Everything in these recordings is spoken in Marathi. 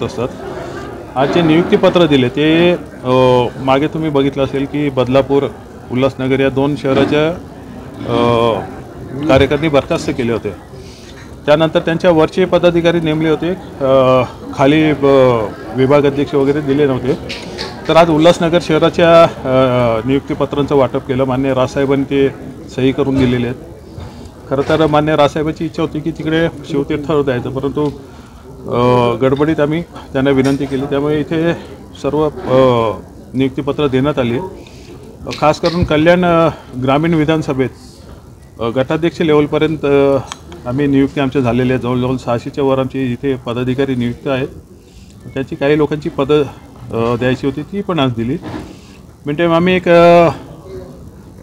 होत असतात. आज जे नियुक्तीपत्र दिले ते मागे तुम्ही बघितलं असेल की बदलापूर, उल्हासनगर या 2 शहराच्या कार्यकर्ते बरखास्त केले होते. त्यानंतर त्यांच्या वरचे पदाधिकारी नेमले होते, खाली विभाग अध्यक्ष वगैरे दिले नव्हते. तर आज उल्हासनगर शहराच्या नियुक्तीपत्रांचं वाटप केलं. मान्य राजसाहेबांनी ते सही करून दिलेले आहेत. खरं तर मान्य राजसाहेबांची इच्छा होती की तिकडे शिवतीर्थावर जायचं, परंतु गडबडीत आम्ही त्यांना विनंती केली, त्यामुळे इथे सर्व नियुक्तीपत्र देण्यात आली. खास करून कल्याण ग्रामीण विधानसभेत गटाध्यक्ष लेवलपर्यंत आम्ही नियुक्ती आमच्या झालेल्या आहेत. जवळजवळ 600च्या वर आमची इथे पदाधिकारी नियुक्त आहेत. त्याची काही लोकांची पदं द्यायची होती, ती पण आज दिली. म्हणजे आम्ही एक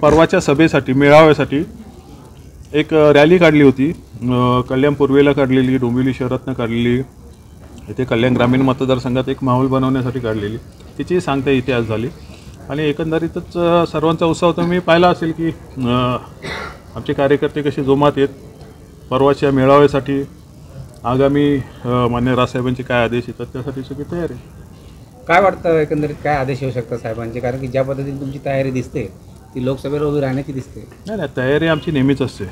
परवाच्या सभेसाठी, मेळाव्यासाठी एक रॅली काढली होती. कल्याण पूर्वेला काढलेली, डोंबिवली शहरातनं काढलेली, इथे कल्याण ग्रामीण मतदारसंघात एक माहोल बनवण्यासाठी काढलेली. तिची सांगता इथे आज झाली. आणि एकंदरीतच सर्वांचा उत्साह तुम्ही पाहिला असेल की आमचे कार्यकर्ते कसे जोमात आहेत. परवाच्या मेळाव्यासाठी आगामी मान्य राजसाहेबांचे काय आदेश येतात त्यासाठी सगळी तयारी. काय वाटतं एकंदरीत काय आदेश येऊ शकतात साहेबांचे? कारण की ज्या पद्धतीने तुमची तयारी दिसते ती लोकसभेला उभी राहण्याची दिसते. नाही, तयारी आमची नेहमीच असते.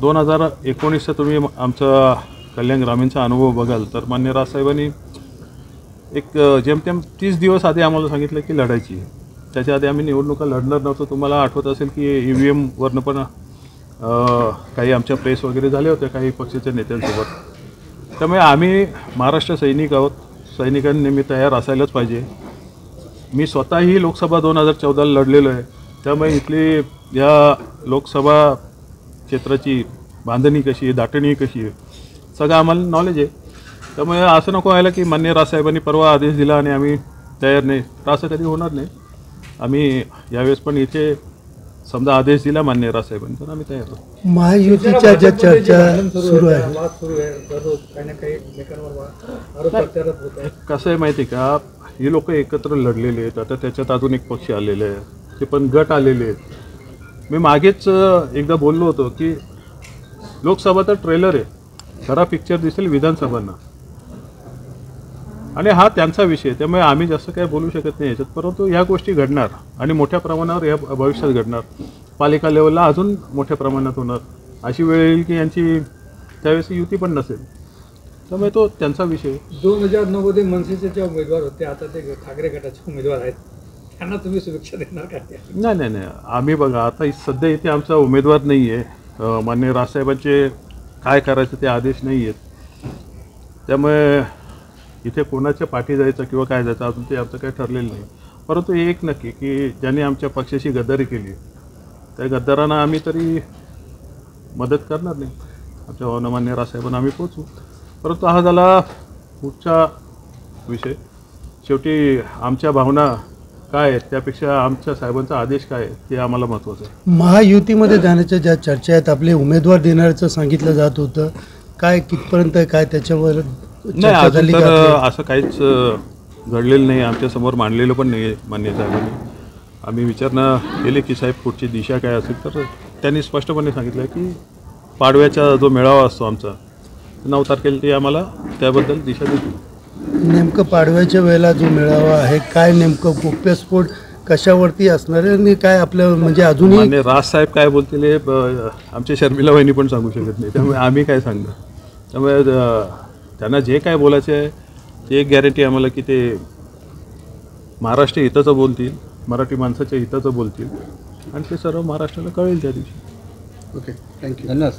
2019चा तुम्ही आमचा कल्याण ग्रामीणचा अनुभव बघाल तर मान्य राजसाहेबांनी एक जेमतेम 30 दिवस आधी आम्हाला सांगितलं की लढायची. त्याच्या आधी आम्ही निवडणुका लढणार नव्हतो. तुम्हाला आठवत असेल की EVMवरनं पण काही आमच्या प्रेस वगैरे झाले होते काही पक्षाच्या नेत्यांसोबत. त्यामुळे आम्ही महाराष्ट्र सैनिक आहोत. सैनिकांनी नेहमी तयार असायलाच पाहिजे. मी स्वतःही लोकसभा 2014ला लढलेलो आहे. त्यामुळे इथली या लोकसभा क्षेत्राची बांधणी कशी आहे, दाटणी कशी आहे, सगळं आम्हाला नॉलेज आहे. त्यामुळे असं नको व्हायला की मान्य राजसाहेबांनी परवा आदेश दिला आणि आम्ही तयार नाही, तर असं कधी होणार नाही. आम्ही यावेळेस पण इथे समजा आदेश दिला मान्य राजसाहेबांनी तर आम्ही तयार आहोत. महायुतीच्या ज्या चर्चा सुरू आहे, कसं आहे माहिती आहे का, ही लोक एकत्र लढलेले आहेत. आता त्याच्यात अजून एक पक्ष आलेले आहे, ते पण गट आलेले आहेत. मी मागेच एकदा बोललो होतो की लोकसभा तर ट्रेलर आहे, खरा पिक्चर दिसेल विधानसभांना. आणि हा त्यांचा विषय, त्यामुळे आम्ही जास्त काय बोलू शकत नाही याच्यात. परंतु ह्या गोष्टी घडणार आणि मोठ्या प्रमाणावर या भविष्यात घडणार. पालिका लेवलला अजून मोठ्या प्रमाणात होणार. अशी वेळ येईल की यांची त्यावेळेस युती पण नसेल. त्यामुळे तो त्यांचा विषय. 2009 मनसेचे जे उमेदवार होते आता ते ठाकरे गटाचे उमेदवार आहेत, त्यांना तुम्ही शुभेच्छा देणार का? नाही, आम्ही बघा आता सध्या इथे आमचा उमेदवार नाही आहे. मान्य राजसाहेबांचे काय करायचं ते आदेश नाही आहेत. त्यामुळे इथे कोणाच्या पाठी जायचं किंवा काय जायचं अजून ते आमचं काही ठरलेलं नाही. परंतु एक नक्की की ज्यांनी आमच्या पक्षाशी गद्दारी केली त्या गद्दारांना आम्ही तरी मदत करणार नाही. आमच्या भावना मान्य राजसाहेबांना आम्ही पोचू. परंतु हा झाला पुढचा विषय. शेवटी आमच्या भावना काय आहेत त्यापेक्षा आमच्या साहेबांचा आदेश काय आहे ते आम्हाला महत्त्वाचं आहे. महायुतीमध्ये जाण्याच्या ज्या चर्चा आहेत, आपले उमेदवार देण्याचं सांगितलं जात होतं, काय कितपर्यंत आहे, काय त्याच्यावर नाही अजून तर असं काहीच घडलेलं नाही. आमच्यासमोर मांडलेलं पण नाही आहे मान्य साहेबांनी. आम्ही विचारणा केली की साहेब पुढची दिशा काय असेल, तर त्यांनी स्पष्टपणे सांगितलं की पाडव्याचा जो मेळावा असतो आमचा 9 तारखेला ते आम्हाला त्याबद्दल दिशा देतील. नेमकं पाडव्याच्या वेळेला जो मेळावा आहे, काय नेमकं गोप्यस्फोट कशावरती असणार आहे आणि काय आपलं म्हणजे अजूनही मान्य राजसाहेब काय बोलतील हे आमच्या शर्मिला वहिनी पण सांगू शकत नाही. त्यामुळे आम्ही काय सांगणार. त्यामुळे त्यांना जे काय बोलायचं आहे ते एक गॅरंटी आम्हाला की ते महाराष्ट्र हिताचं बोलतील, मराठी माणसाच्या हिताचं बोलतील आणि ते सर्व महाराष्ट्राला कळेल त्या दिवशी. Okay, thank you. धन्यवाद.